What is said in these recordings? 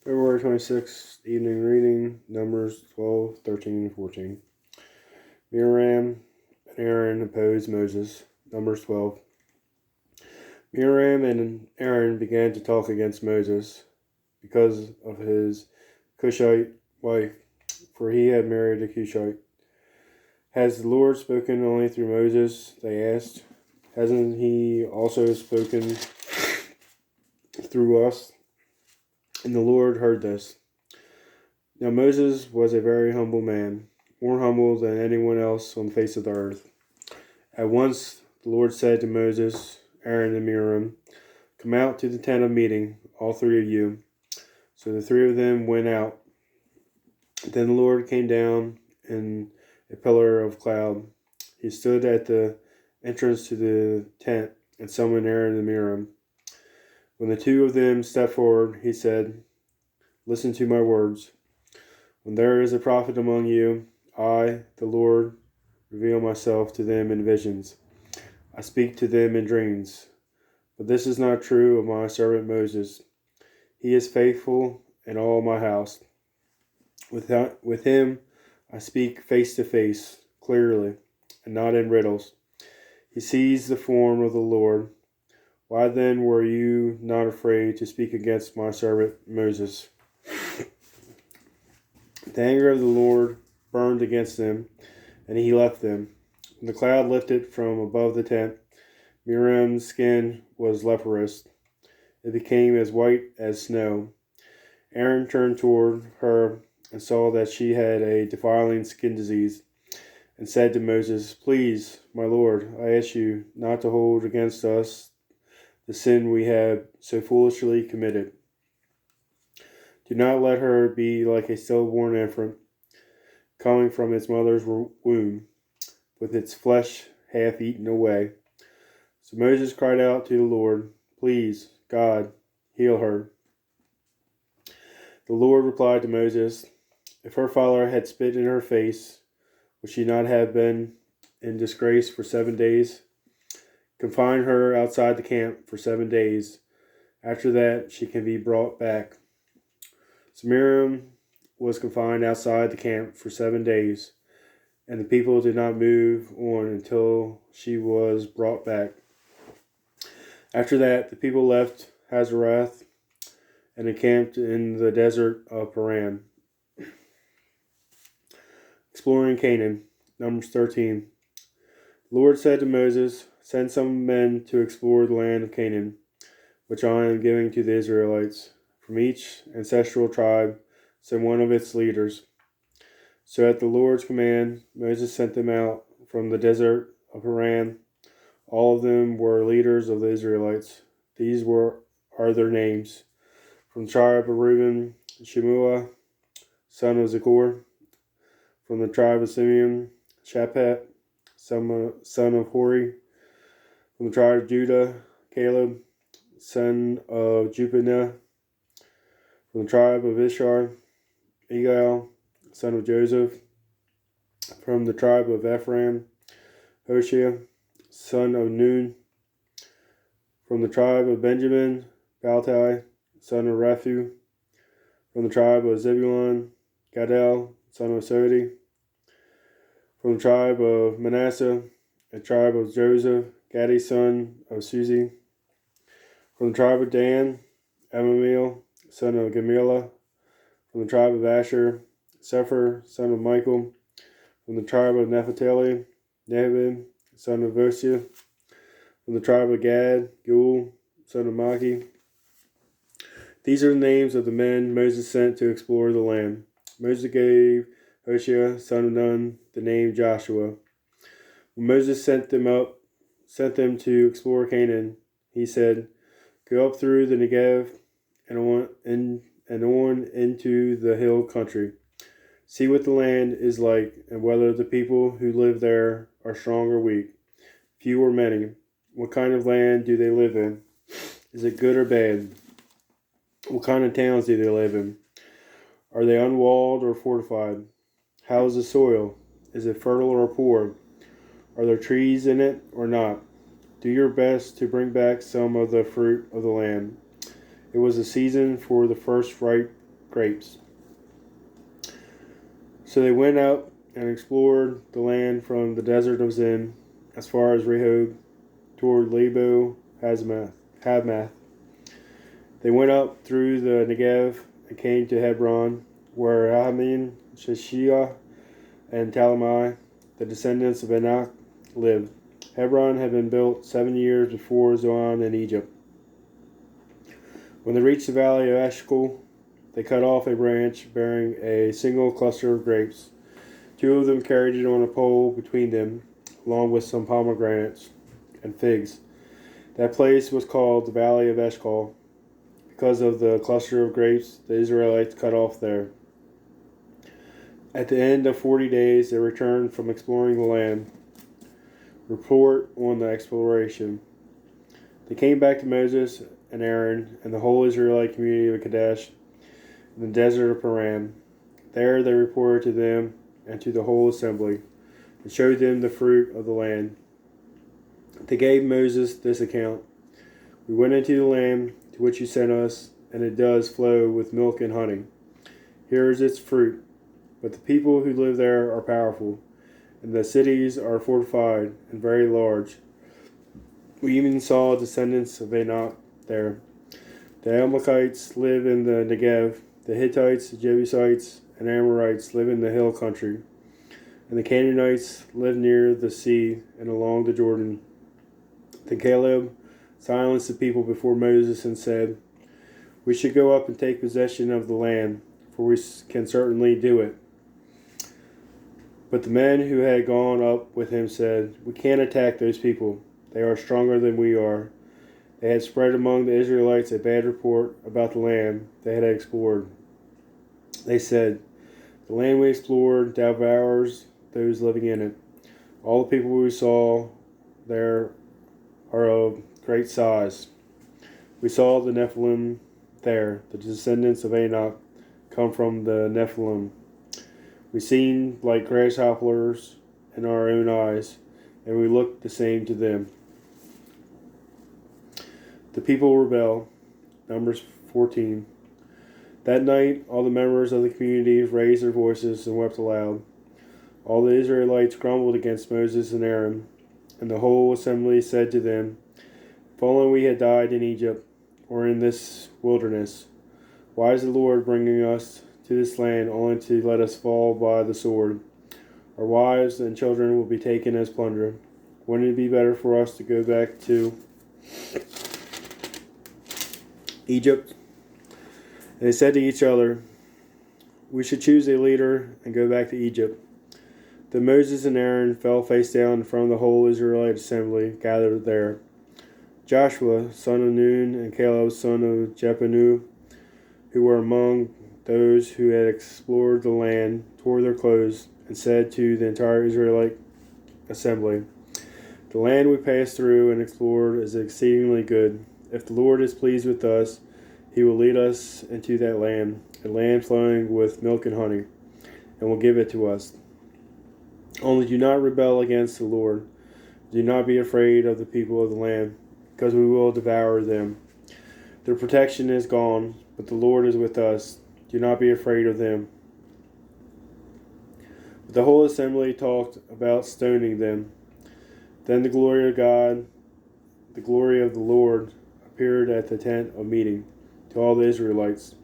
February 26th, evening reading, Numbers 12, 13, and 14. Miriam and Aaron opposed Moses, Numbers 12. Miriam and Aaron began to talk against Moses because of his Cushite wife, for he had married a Cushite. Has the Lord spoken only through Moses? They asked. Hasn't he also spoken through us? And the Lord heard this. Now Moses was a very humble man, more humble than anyone else on the face of the earth. At once the Lord said to Moses, Aaron, and Miriam, "Come out to the tent of meeting, all three of you." So the three of them went out. Then the Lord came down in a pillar of cloud. He stood at the entrance to the tent and summoned Aaron and Miriam. When the two of them stepped forward, he said, "Listen to my words. When there is a prophet among you, I, the Lord, reveal myself to them in visions. I speak to them in dreams. But this is not true of my servant Moses. He is faithful in all my house. With him I speak face to face, clearly, and not in riddles. He sees the form of the Lord. Why then were you not afraid to speak against my servant Moses?" The anger of the Lord burned against them, and he left them. When the cloud lifted from above the tent, Miriam's skin was leprous. It became as white as snow. Aaron turned toward her and saw that she had a defiling skin disease, and said to Moses, "Please, my Lord, I ask you not to hold against us the sin we have so foolishly committed. Do not let her be like a stillborn infant coming from its mother's womb, with its flesh half eaten away." So Moses cried out to the Lord, "Please, God, heal her." The Lord replied to Moses, "If her father had spit in her face, would she not have been in disgrace for 7 days? Confine her outside the camp for 7 days. After that, she can be brought back." So Miriam was confined outside the camp for 7 days, and the people did not move on until she was brought back. After that, the people left Hazarath and encamped in the desert of Paran. Exploring Canaan, Numbers 13. The Lord said to Moses, "Send some men to explore the land of Canaan, which I am giving to the Israelites. From each ancestral tribe, send one of its leaders." So at the Lord's command, Moses sent them out from the desert of Paran. All of them were leaders of the Israelites. These are their names. From the tribe of Reuben, Shemua, son of Zachor. From the tribe of Simeon, Shaphat, son of Hori. From the tribe of Judah, Caleb, son of Jephunneh. From the tribe of Ishar, Egal, son of Joseph. From the tribe of Ephraim, Hoshea, son of Nun. From the tribe of Benjamin, Baltai, son of Raphu. From the tribe of Zebulun, Gadal, son of Sodi. From the tribe of Manasseh, a tribe of Joseph, Gadi, son of Suzi. From the tribe of Dan, Amamiel, son of Gemilah. From the tribe of Asher, Sephir, son of Michael. From the tribe of Naphtali, Nahib, son of Vosia. From the tribe of Gad, Gul, son of Maki. These are the names of the men Moses sent to explore the land. Moses gave Hoshea, son of Nun, the name Joshua. When Moses sent them to explore Canaan, he said, "Go up through the Negev and on into the hill country. See what the land is like, and whether the people who live there are strong or weak, few or many. What kind of land do they live in? Is it good or bad? What kind of towns do they live in? Are they unwalled or fortified? How is the soil? Is it fertile or poor? Are there trees in it or not? Do your best to bring back some of the fruit of the land." It was the season for the first ripe grapes. So they went out and explored the land from the desert of Zin as far as Rehob toward Lebo Hamath. They went up through the Negev and came to Hebron, where Ahiman, Sheshaiah, and Talmai, the descendants of Anak, lived. Hebron had been built 7 years before Zoan in Egypt. When they reached the valley of Eshcol, they cut off a branch bearing a single cluster of grapes. 2 of them carried it on a pole between them, along with some pomegranates and figs. That place was called the Valley of Eshcol, because of the cluster of grapes the Israelites cut off there. At the end of 40 days, they returned from exploring the land. Report on the exploration. They came back to Moses and Aaron and the whole Israelite community of Kadesh in the desert of Paran. There they reported to them and to the whole assembly, and showed them the fruit of the land. They gave Moses this account: We went into the land to which you sent us, and it does flow with milk and honey. Here is its fruit. But the people who live there are powerful, and the cities are fortified and very large. We even saw descendants of Anak there. The Amalekites live in the Negev. The Hittites, the Jebusites, and Amorites live in the hill country. And the Canaanites live near the sea and along the Jordan. Then Caleb silenced the people before Moses and said, We should go up and take possession of the land, for we can certainly do it. But the men who had gone up with him said, We can't attack those people. They are stronger than we are. They had spread among the Israelites a bad report about the land they had explored. They said, The land we explored devours those living in it. All the people we saw there are of great size. We saw the Nephilim there. The descendants of Anak come from the Nephilim. We seemed like grasshoppers in our own eyes, and we looked the same to them. The people rebel. Numbers 14. That night, all the members of the community raised their voices and wept aloud. All the Israelites grumbled against Moses and Aaron, and the whole assembly said to them, If only we had died in Egypt, or in this wilderness. Why is the Lord bringing us to this land only to let us fall by the sword? Our wives and children will be taken as plunder. Wouldn't it be better for us to go back to Egypt? And they said to each other, We should choose a leader and go back to Egypt. Then Moses and Aaron fell face down in front of the whole Israelite assembly gathered there. Joshua, son of Nun, and Caleb, son of Jephunneh, who were among those who had explored the land, tore their clothes and said to the entire Israelite assembly, The land we passed through and explored is exceedingly good. If the Lord is pleased with us, he will lead us into that land, a land flowing with milk and honey, and will give it to us. Only do not rebel against the Lord. Do not be afraid of the people of the land, because we will devour them. Their protection is gone, but the Lord is with us. Do not be afraid of them. But the whole assembly talked about stoning them. Then the glory of God, the glory of the Lord, appeared at the tent of meeting to all the Israelites.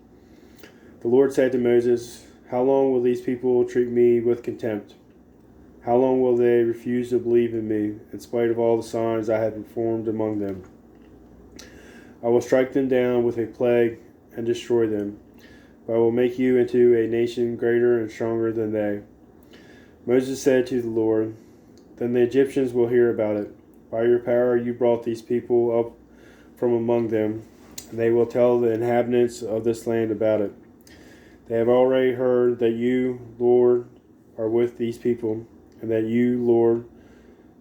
The Lord said to Moses, How long will these people treat me with contempt? How long will they refuse to believe in me, in spite of all the signs I have performed among them? I will strike them down with a plague and destroy them, but I will make you into a nation greater and stronger than they. Moses said to the Lord, Then the Egyptians will hear about it. By your power you brought these people up from among them, and they will tell the inhabitants of this land about it. They have already heard that you, Lord, are with these people, and that you, Lord,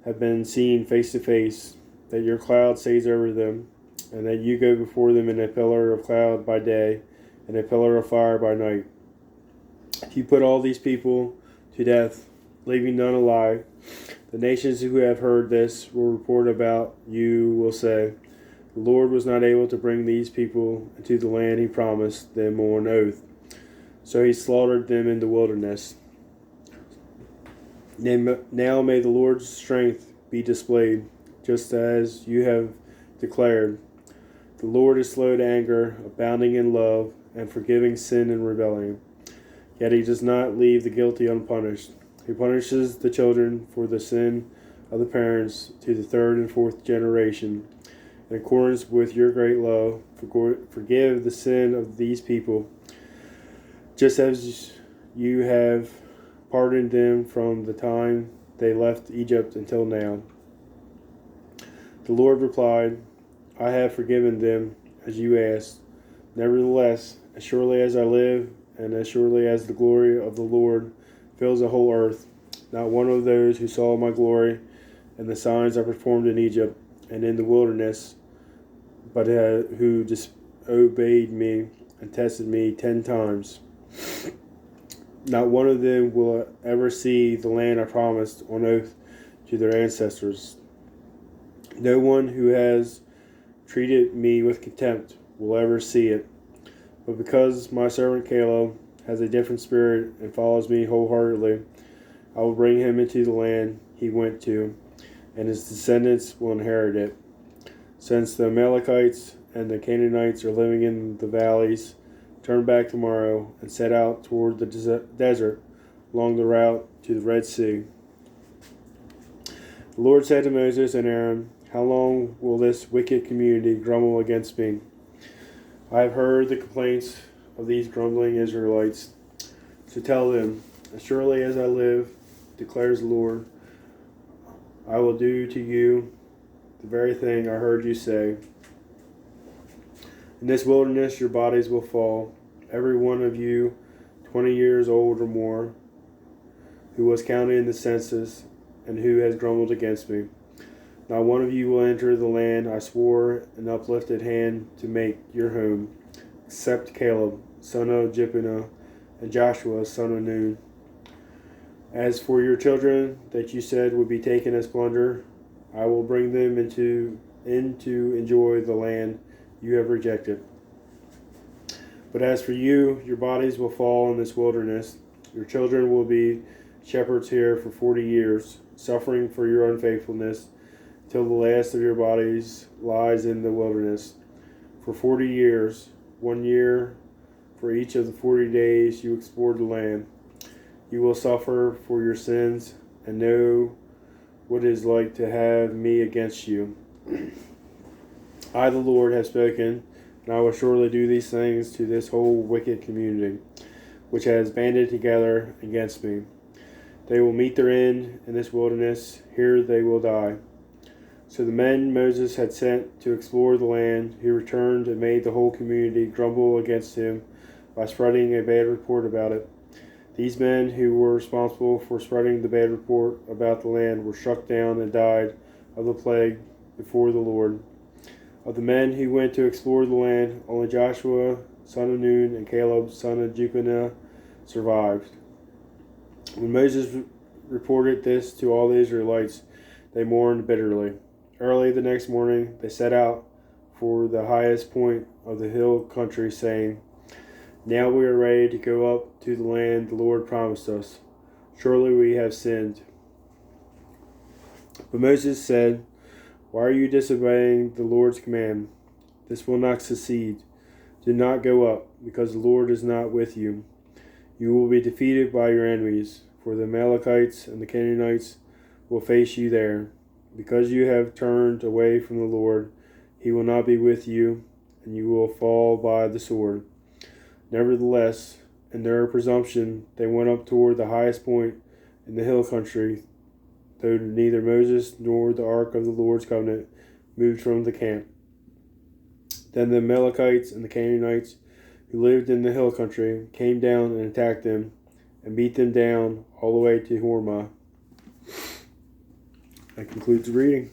have been seen face to face, that your cloud stays over them, and that you go before them in a pillar of cloud by day and a pillar of fire by night. If you put all these people to death, leaving none alive, the nations who have heard this will report about you, will say, The Lord was not able to bring these people into the land he promised them on oath, So he slaughtered them in the wilderness. Now may the Lord's strength be displayed, just as you have declared. The Lord is slow to anger, abounding in love, and forgiving sin and rebellion. Yet he does not leave the guilty unpunished. He punishes the children for the sin of the parents to the third and fourth generation. In accordance with your great love, forgive the sin of these people, just as you have pardoned them from the time they left Egypt until now. The Lord replied, I have forgiven them as you asked. Nevertheless, as surely as I live, and as surely as the glory of the Lord fills the whole earth, not one of those who saw my glory and the signs I performed in Egypt and in the wilderness, but who disobeyed me and tested me 10 times, not one of them will ever see the land I promised on oath to their ancestors. No one who has treated me with contempt will ever see it. But because my servant Caleb has a different spirit and follows me wholeheartedly, I will bring him into the land he went to, and his descendants will inherit it. Since the Amalekites and the Canaanites are living in the valleys, turn back tomorrow and set out toward the desert along the route to the Red Sea. The Lord said to Moses and Aaron, how long will this wicked community grumble against me? I have heard the complaints of these grumbling Israelites. So tell them, as surely as I live, declares the Lord, I will do to you the very thing I heard you say. In this wilderness your bodies will fall, every one of you 20 years old or more, who was counted in the census and who has grumbled against me. Not one of you will enter the land I swore an uplifted hand to make your home, except Caleb, son of Jephunneh, and Joshua, son of Nun. As for your children that you said would be taken as plunder, I will bring them in to enjoy the land you have rejected. But as for you, your bodies will fall in this wilderness. Your children will be shepherds here for 40 years, suffering for your unfaithfulness, till the last of your bodies lies in the wilderness. For 40 years, 1 year for each of the 40 days you explored the land. You will suffer for your sins and know what it is like to have me against you. I, the Lord, have spoken, and I will surely do these things to this whole wicked community, which has banded together against me. They will meet their end in this wilderness. Here they will die. So the men Moses had sent to explore the land, he returned and made the whole community grumble against him by spreading a bad report about it. These men who were responsible for spreading the bad report about the land were struck down and died of the plague before the Lord. Of the men who went to explore the land, only Joshua, son of Nun, and Caleb, son of Jephunneh, survived. When Moses reported this to all the Israelites, they mourned bitterly. Early the next morning, they set out for the highest point of the hill country, saying, now we are ready to go up to the land the Lord promised us. Surely we have sinned. But Moses said, why are you disobeying the Lord's command? This will not succeed. Do not go up, because the Lord is not with you. You will be defeated by your enemies, for the Amalekites and the Canaanites will face you there. Because you have turned away from the Lord, he will not be with you, and you will fall by the sword. Nevertheless, in their presumption, they went up toward the highest point in the hill country, though neither Moses nor the ark of the Lord's covenant moved from the camp. Then the Amalekites and the Canaanites, who lived in the hill country, came down and attacked them, and beat them down all the way to Hormah. That concludes the reading.